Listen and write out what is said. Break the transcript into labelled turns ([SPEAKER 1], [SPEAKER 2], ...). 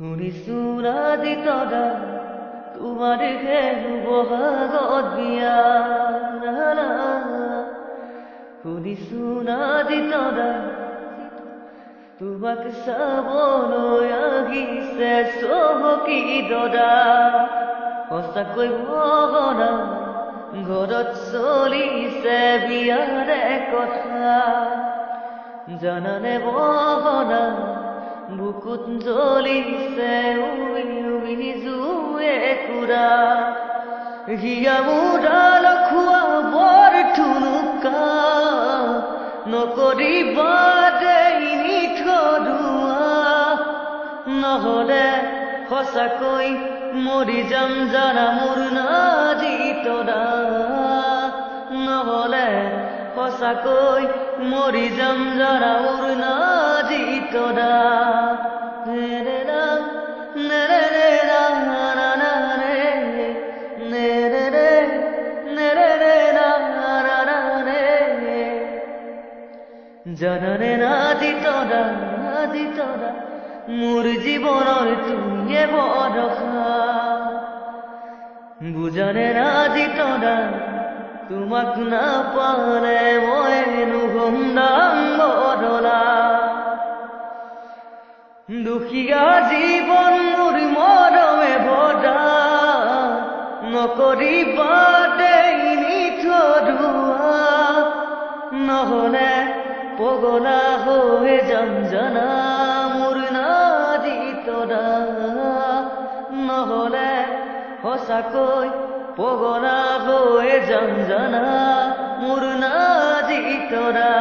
[SPEAKER 1] শুনিছো ৰাতি তৰা তোমাৰ হেনো বহাগত বিয়া শুনিছো ৰাতি তৰা তোমাক চাবলৈ আহিছে চহকী দৰা সঁচাকৈ ভগনা ঘৰত চলিছে বিয়াৰে কথা জানানে ভগনা বুকুত জ্বলিছে উই জুয়ে কুৰা হিয়া মুৰাল খোৱা বৰ ঠুনুকা নকৰিবা দেই নিঠৰুৱা নহ'লে সঁচাকৈ মৰি যাম জানা মোৰ নাজি তৰা নহ'লে সঁচাকৈ মৰি যাম জানা মোৰ নাজি তৰা জানানে নাজি তৰা মোৰ জীৱনৰ তুমিয়ে বৰষা বুজানে নাজি তৰা তোমাক নাপালে মই নুহম ডাঙৰলা দুখীয়া জীৱন মোৰ মৰমে ভৰা নকৰিবা দেই নিঠৰুৱা নহ'লে পগলা হৈ যাম জানা মোৰ নাজি তৰা নহ'লে সঁচাকৈ পগলা হৈ যাম জানা মোৰ নাজি তৰা